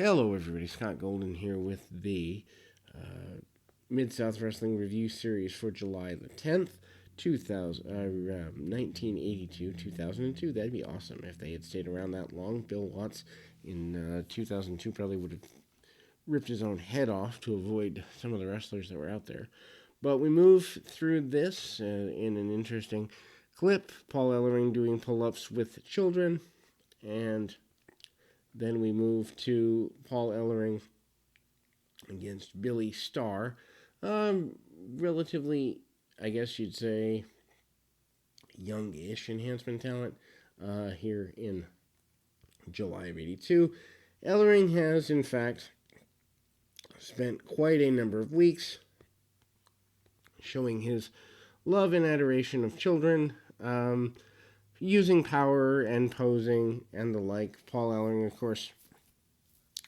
Hello, everybody. Scott Golden here with the Mid-South Wrestling Review Series for July the 10th, 1982, 2002. That'd be awesome if they had stayed around that long. Bill Watts in 2002 probably would have ripped his own head off to avoid some of the wrestlers that were out there. But we move through this in an interesting clip. Paul Ellering doing pull-ups with children, and then we move to Paul Ellering against Billy Starr. Relatively, I guess you'd say, youngish enhancement talent here in July of 82. Ellering has, in fact, spent quite a number of weeks showing his love and adoration of children, using power and posing and the like. Paul Ellering, of course,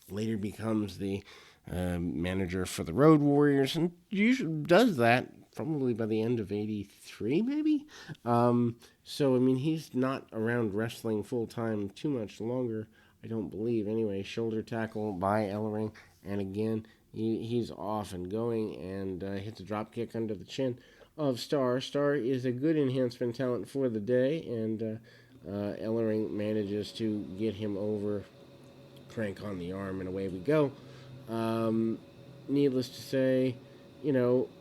later becomes the manager for the Road Warriors, and usually does that probably by the end of 83, maybe? So, I mean, he's not around wrestling full-time too much longer, I don't believe. Anyway, shoulder tackle by Ellering, and again, he's off and going, and hits a drop kick under the chin of Starr. Starr is a good enhancement talent for the day, and Ellering manages to get him over, crank on the arm, and away we go. Needless to say,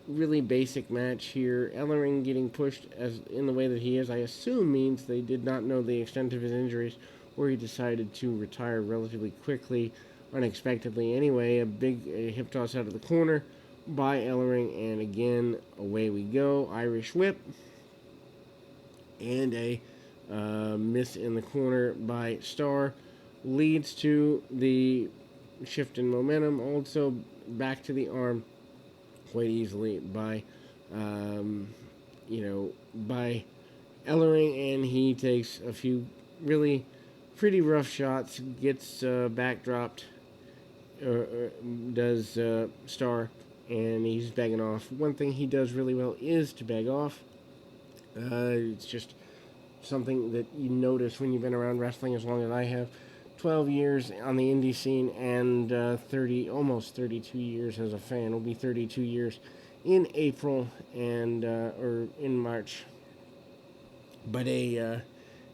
really basic match here. Ellering getting pushed as in the way that he is, I assume, means they did not know the extent of his injuries, or he decided to retire relatively quickly, unexpectedly. Anyway, a big hip toss out of the corner by Ellering, and again, away we go. Irish whip, and a miss in the corner by Starr leads to the shift in momentum. Also back to the arm quite easily by by Ellering, and he takes a few really pretty rough shots, gets backdropped, does Starr, and he's begging off. One thing he does really well is to beg off. It's just something that you notice when you've been around wrestling as long as I have. 12 years on the indie scene, and almost 32 years as a fan. It'll be 32 years in April, and or in March. But a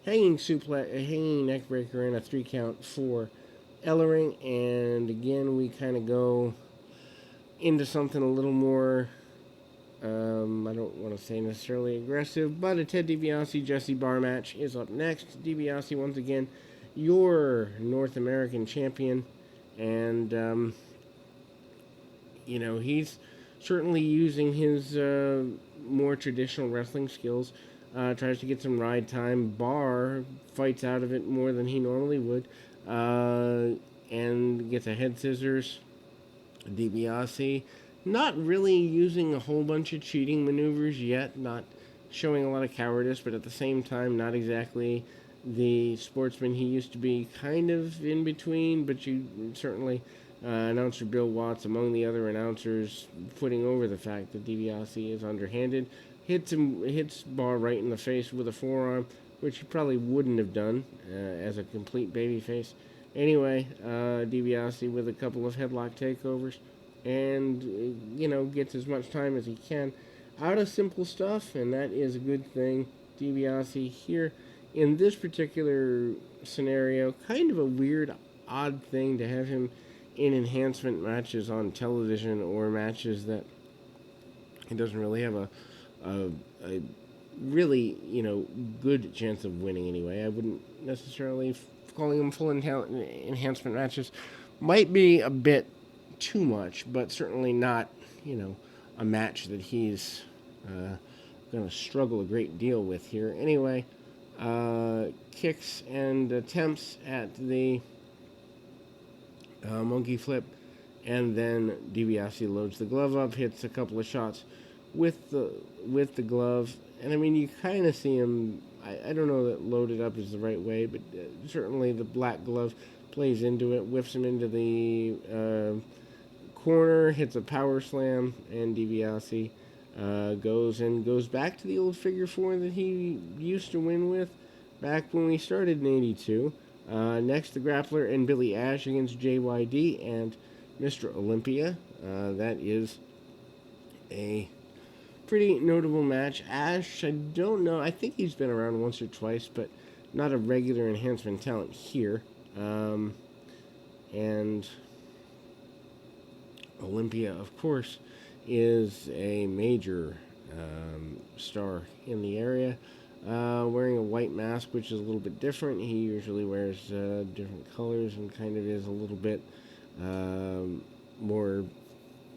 hanging suplex, a hanging neck breaker, and a 3 count for Ellering, and again we kind of go into something a little more, I don't want to say necessarily aggressive, but a Ted DiBiase Jesse Barr match is up next. DiBiase once again your North American champion, and he's certainly using his more traditional wrestling skills. Tries to get some ride time. Barr fights out of it more than he normally would, and gets a head scissors. DiBiase not really using a whole bunch of cheating maneuvers yet, not showing a lot of cowardice, but at the same time not exactly the sportsman he used to be, kind of in between, but you certainly, announcer Bill Watts, among the other announcers, putting over the fact that DiBiase is underhanded, hits Barr right in the face with a forearm, which he probably wouldn't have done as a complete babyface. Anyway, DiBiase with a couple of headlock takeovers, and gets as much time as he can out of simple stuff, and that is a good thing. DiBiase here in this particular scenario, kind of a weird, odd thing to have him in enhancement matches on television, or matches that he doesn't really have a really, good chance of winning anyway. I wouldn't necessarily, calling them full enhancement matches might be a bit too much, but certainly not, a match that he's going to struggle a great deal with here. Anyway, kicks and attempts at the monkey flip, and then DiBiase loads the glove up, hits a couple of shots with the glove, and I mean you kind of see him. I don't know that loaded up is the right way, but certainly the black glove plays into it, whiffs him into the corner, hits a power slam, and DiBiase goes back to the old figure 4 that he used to win with back when we started in 82. Next, the Grappler and Billy Ash against JYD and Mr. Olympia. That is a pretty notable match. Ash, I don't know. I think he's been around once or twice, but not a regular enhancement talent here. And Olympia, of course, is a major star in the area. Wearing a white mask, which is a little bit different. He usually wears different colors and kind of is a little bit more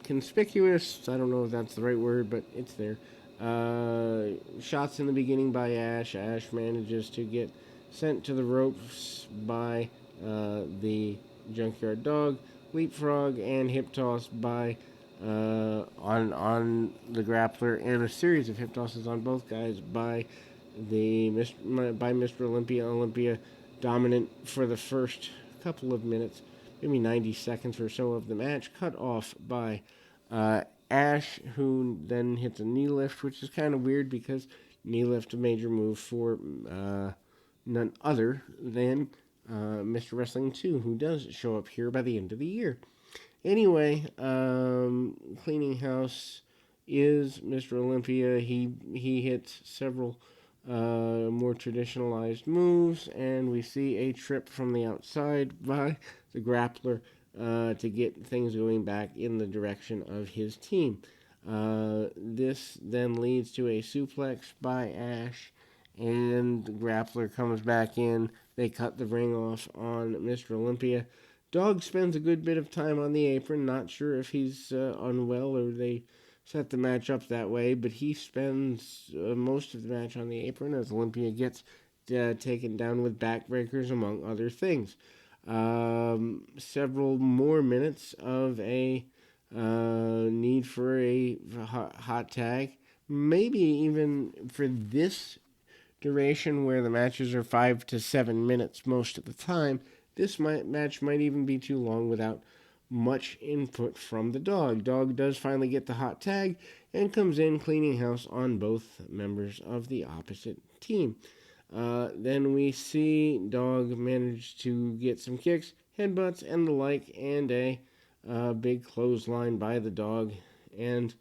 conspicuous. I don't know if that's the right word, but it's there. Shots in the beginning by Ash. Ash manages to get sent to the ropes by the Junkyard Dog. Leapfrog and hip toss by on the grappler, and a series of hip tosses on both guys by Mr. Olympia. Olympia dominant for the first couple of minutes, maybe 90 seconds or so of the match, cut off by Ash, who then hits a knee lift, which is kind of weird because knee lift a major move for none other than Mr. Wrestling 2, who does show up here by the end of the year. Anyway, cleaning house is Mr. Olympia. He hits several more traditionalized moves, and we see a trip from the outside by the grappler to get things going back in the direction of his team. This then leads to a suplex by Ash, and the grappler comes back in. They cut the ring off on Mr. Olympia. Dog spends a good bit of time on the apron. Not sure if he's unwell or they set the match up that way, but he spends most of the match on the apron as Olympia gets taken down with backbreakers, among other things. Several more minutes of a need for a hot tag. Maybe even for this duration where the matches are 5 to 7 minutes most of the time, this match might even be too long without much input from the dog. Dog does finally get the hot tag and comes in cleaning house on both members of the opposite team. Then we see Dog manage to get some kicks, headbutts, and the like, and a big clothesline by the dog. And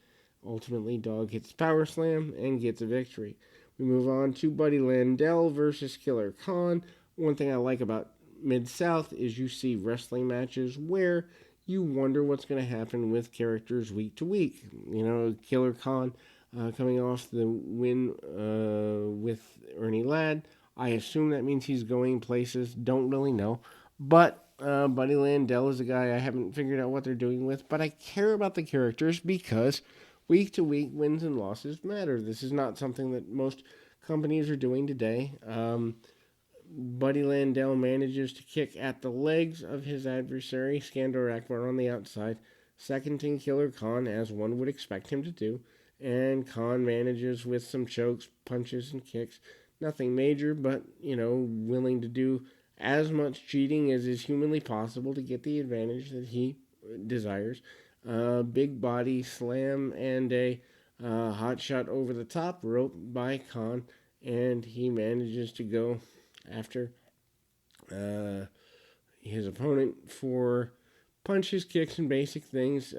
ultimately, Dog hits Power Slam and gets a victory. We move on to Buddy Landell versus Killer Khan. One thing I like about Mid-South is you see wrestling matches where you wonder what's going to happen with characters week to week. You know, Killer Khan coming off the win with Ernie Ladd. I assume that means he's going places. Don't really know. But Buddy Landell is a guy I haven't figured out what they're doing with. But I care about the characters because week to week wins and losses matter. This is not something that most companies are doing today. Buddy Landell manages to kick at the legs of his adversary, Skandor Akbar, on the outside, seconding Killer Khan as one would expect him to do, and Khan manages with some chokes, punches, and kicks. Nothing major, but, willing to do as much cheating as is humanly possible to get the advantage that he desires. Big body slam and a hot shot over the top rope by Khan, and he manages to go after his opponent for punches, kicks, and basic things.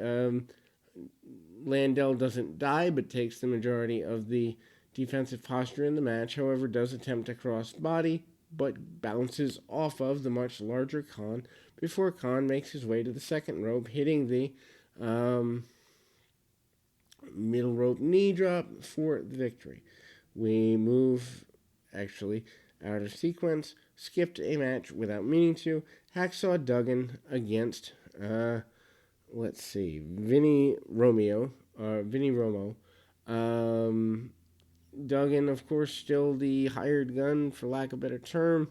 Landell doesn't die, but takes the majority of the defensive posture in the match. However, does attempt a cross body, but bounces off of the much larger Khan before Khan makes his way to the second rope, hitting the middle rope knee drop for the victory. We move, out of sequence, skipped a match without meaning to. Hacksaw Duggan against, Vinny Romo. Duggan, of course, still the hired gun, for lack of a better term,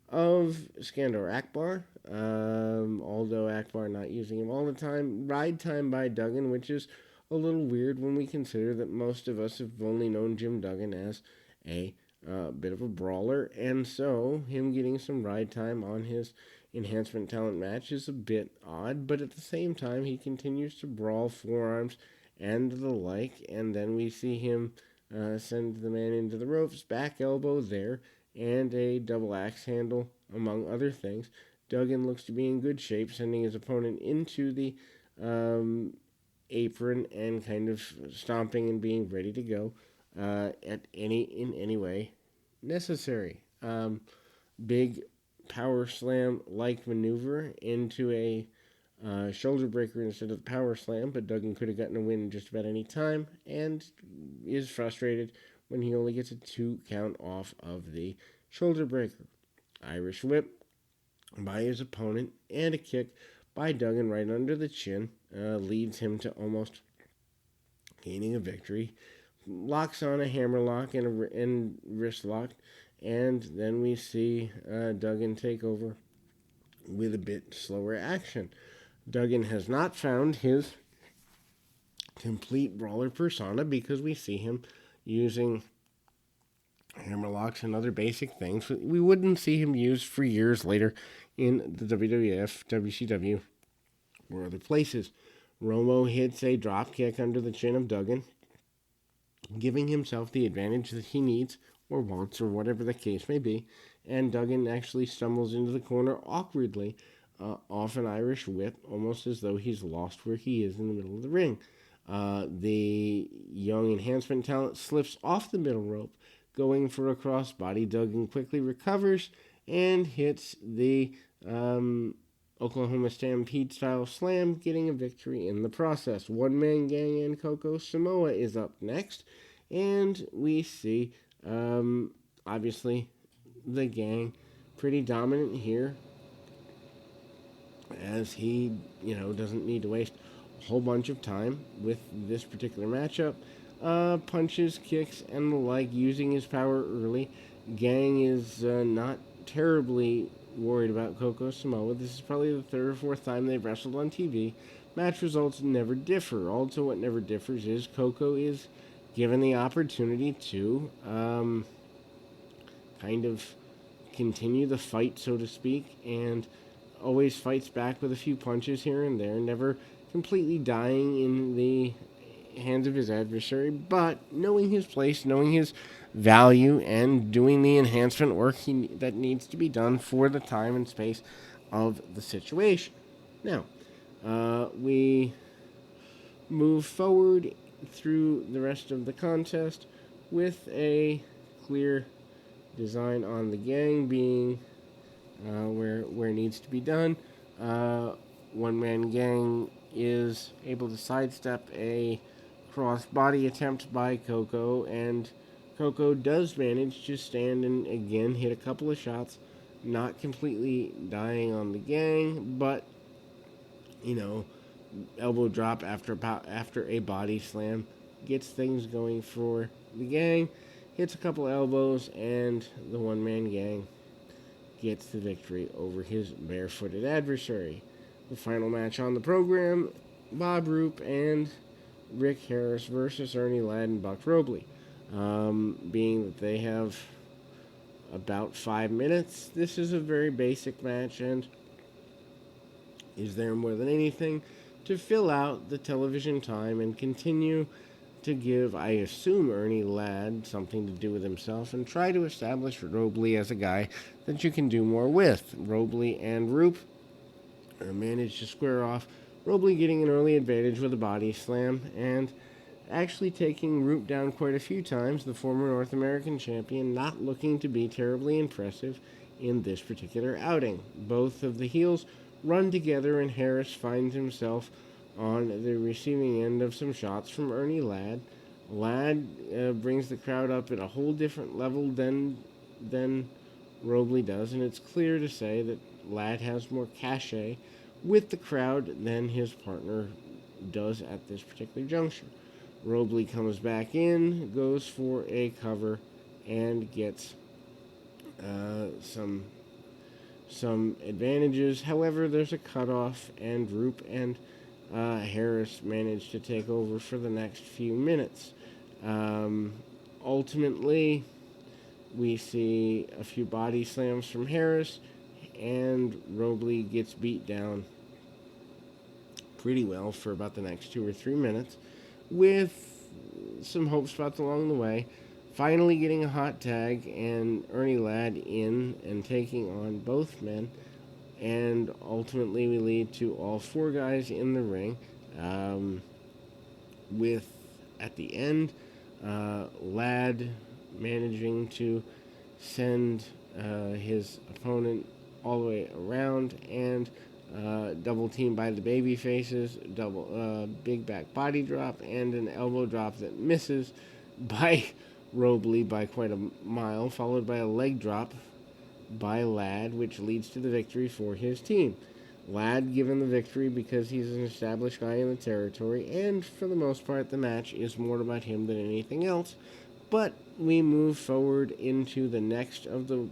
of Skandor Akbar. Although Akbar not using him all the time. Ride time by Duggan, which is a little weird when we consider that most of us have only known Jim Duggan as a bit of a brawler, and so him getting some ride time on his enhancement talent match is a bit odd, but at the same time he continues to brawl forearms and the like, and then we see him send the man into the ropes, back elbow there, and a double axe handle among other things. Duggan looks to be in good shape, sending his opponent into the um, apron and kind of stomping and being ready to go in any way necessary. Big power slam like maneuver into a shoulder breaker instead of power slam, but Duggan could have gotten a win just about any time and is frustrated when he only gets a 2 count off of the shoulder breaker. Irish whip by his opponent and a kick by Duggan right under the chin leads him to almost gaining a victory. Locks on a hammerlock and wrist lock, and then we see Duggan take over with a bit slower action. Duggan has not found his complete brawler persona because we see him using hammerlocks and other basic things we wouldn't see him use for years later in the WWF, WCW, or other places. Romo hits a drop kick under the chin of Duggan, giving himself the advantage that he needs or wants or whatever the case may be, and Duggan actually stumbles into the corner awkwardly off an Irish whip, almost as though he's lost where he is in the middle of the ring. The young enhancement talent slips off the middle rope, going for a crossbody. Duggan quickly recovers and hits the Oklahoma Stampede style slam, getting a victory in the process. One Man Gang and Coco Samoa is up next, and we see obviously the Gang pretty dominant here, as he doesn't need to waste a whole bunch of time with this particular matchup. Punches, kicks, and the like, using his power early. Gang is not terribly worried about Coco Samoa. This is probably the third or fourth time they've wrestled on TV. Match results never differ. Also, what never differs is Coco is given the opportunity to kind of continue the fight, so to speak, and always fights back with a few punches here and there, never completely dying in the hands of his adversary, but knowing his place, knowing his value, and doing the enhancement work that needs to be done for the time and space of the situation. Now, we move forward through the rest of the contest with a clear design on the Gang being where it needs to be done. One Man Gang is able to sidestep a cross-body attempt by Coco, and Coco does manage to stand and again hit a couple of shots, not completely dying on the Gang, but elbow drop after a body slam gets things going for the Gang, hits a couple elbows, and the One Man Gang gets the victory over his barefooted adversary. The final match on the program, Bob Roop and Rick Harris versus Ernie Ladd and Buck Robley. Being that they have about 5 minutes, this is a very basic match and is there more than anything to fill out the television time and continue to give, I assume, Ernie Ladd something to do with himself and try to establish Robley as a guy that you can do more with. Robley and Roop managed to square off, Robley getting an early advantage with a body slam and actually taking Roop down quite a few times, the former North American champion not looking to be terribly impressive in this particular outing. Both of the heels run together and Harris finds himself on the receiving end of some shots from Ernie Ladd. Ladd brings the crowd up at a whole different level than Robley does, and it's clear to say that Ladd has more cachet with the crowd than his partner does at this particular juncture. Robley comes back in, goes for a cover, and gets some advantages. However, there's a cutoff, and Roop and Harris managed to take over for the next few minutes. Ultimately, we see a few body slams from Harris, and Robley gets beat down pretty well for about the next 2 or 3 minutes, with some hope spots along the way. finally getting a hot tag and Ernie Ladd in and taking on both men. And ultimately, we lead to all four guys in the ring. Um, with, at the end, Ladd managing to send his opponent all the way around and double team by the baby faces, big back body drop, and an elbow drop that misses by Robley by quite a mile, followed by a leg drop by Ladd, which leads to the victory for his team. Ladd given the victory because he's an established guy in the territory, and for the most part, the match is more about him than anything else. But we move forward into the next of the